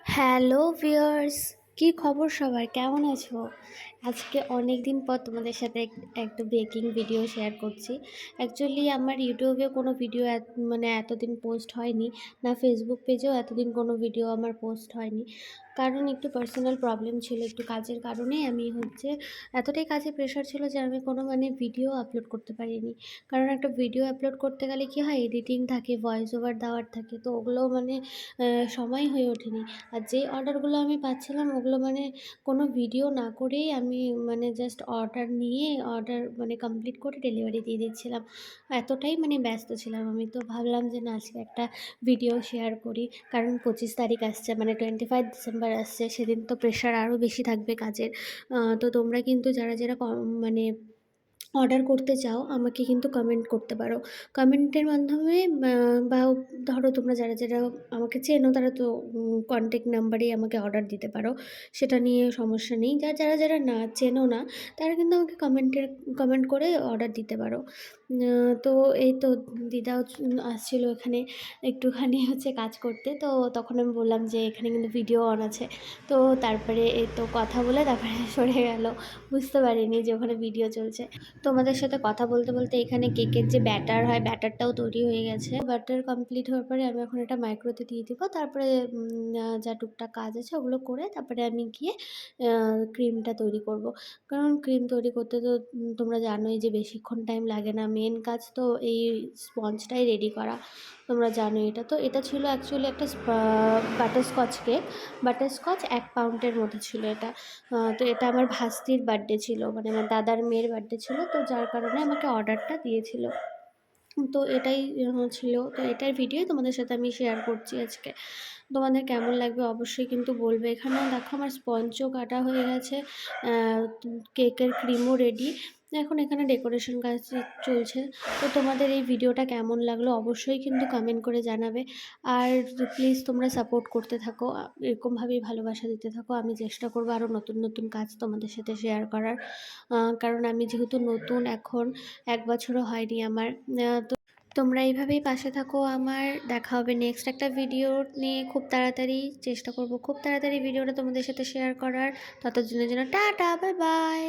Hello viewers, কি খবর সবার? কেমন আছো? আজকে অনেক দিন পর তোমাদের সাথে একটা বেকিং ভিডিও শেয়ার করছি। অ্যাকচুয়ালি আমার ইউটিউবে কোনো ভিডিও মানে এতদিন পোস্ট হয়নি, না ফেসবুক পেজেও এতদিন কোনো ভিডিও আমার পোস্ট হয়নি। কারণ একটু পার্সোনাল প্রবলেম ছিল, একটু কাজের কারণেই আমি এতটাই কাজের প্রেশার ছিল যে আমি কোনো ভিডিও আপলোড করতে পারিনি। কারণ একটা ভিডিও আপলোড করতে গেলে কি হয়, এডিটিং থাকে, ভয়েস ওভার দেওয়ার থাকে, তো ওগুলো সময় হয়ে ওঠেনি। আর যেই অর্ডারগুলো আমি পাচ্ছিলাম ওগুলো কোনো ভিডিও না করেই আমি জাস্ট অর্ডার নিয়ে অর্ডার কমপ্লিট করে ডেলিভারি দিয়ে দিচ্ছিলাম। এতটাই ব্যস্ত ছিলাম আমি। তো ভাবলাম যে না, আজকে একটা ভিডিও শেয়ার করি। কারণ 25 তারিখ আসছে, 25 ডিসেম্বর আসছে, সেদিন তো প্রেশার আরও বেশি থাকবে কাজের। তো তোমরা কিন্তু যারা যারা অর্ডার করতে চাও আমাকে কিন্তু কমেন্ট করতে পারো। কমেন্টের মাধ্যমে বা ধরো তোমরা যারা যারা আমাকে চেনো তারা তো কন্ট্যাক্ট নাম্বারেই আমাকে অর্ডার দিতে পারো, সেটা নিয়ে সমস্যা নেই। যারা যারা না চেনো না তারা কিন্তু আমাকে কমেন্ট করে অর্ডার দিতে পারো। তো এই তো দিদাও আসছিলো এখানে একটুখানি কাজ করতে, তো তখন আমি বললাম যে এখানে কিন্তু ভিডিও অন আছে। তো তারপরে এই তো কথা বলে তারপরে সরে গেল, বুঝতে পারিনি যে ওখানে ভিডিও চলছে। তোমাদের সাথে কথা বলতে বলতে এখানে কেকের যে ব্যাটার হয়, ব্যাটারটাও তৈরি হয়ে গেছে। ব্যাটার কমপ্লিট হওয়ার পরে আমি এখন এটা মাইক্রোতে দিয়ে দিব। তারপরে যা টুকটাক কাজ আছে ওগুলো করে তারপরে আমি গিয়ে ক্রিমটা তৈরি করব। কারণ ক্রিম তৈরি করতে তো তোমরা জানোই যে বেশিক্ষণ টাইম লাগে না। মেন কাজ তো এই স্পঞ্জটাই রেডি করা, তোমরা জানোই এটা। তো এটা ছিল অ্যাকচুয়ালি একটা বাটারস্কচ কেক। বাটারস্কচ 1 পাউন্ডের মতো ছিল এটা। তো এটা আমার ভাস্তির বার্থডে ছিল, আমার দাদার মেয়ের বার্থডে ছিল, তো যার কারণে আমাকে অর্ডারটা দিয়েছিল। তো এটাই ছিল। তো এটার ভিডিওই তোমাদের সাথে আমি শেয়ার করছি আজকে। তোমাদের কেমন লাগবে অবশ্যই কিন্তু বলবে। এখানেও দেখো আমার স্পঞ্জও কাটা হয়ে গেছে, কেকের ক্রিমও রেডি। এখন এখানে ডেকোরেশন কাজ চলছে। তো তোমাদের এই ভিডিওটা কেমন লাগলো অবশ্যই কিন্তু কমেন্ট করে জানাবে। আর প্লিজ তোমরা সাপোর্ট করতে থাকো, এরকমভাবেই ভালোবাসা দিতে থাকো। আমি চেষ্টা করবো আরও নতুন নতুন কাজ তোমাদের সাথে শেয়ার করার। কারণ আমি যেহেতু নতুন, এখন 1 বছরও হয়নি আমার। তো তোমরা এইভাবেই পাশে থাকো আমার। দেখা হবে নেক্সট একটা ভিডিও নিয়ে খুব তাড়াতাড়ি। চেষ্টা করব খুব তাড়াতাড়ি ভিডিওটা তোমাদের সাথে শেয়ার করার। ততদিনের জন্য টাটা, বাই বাই।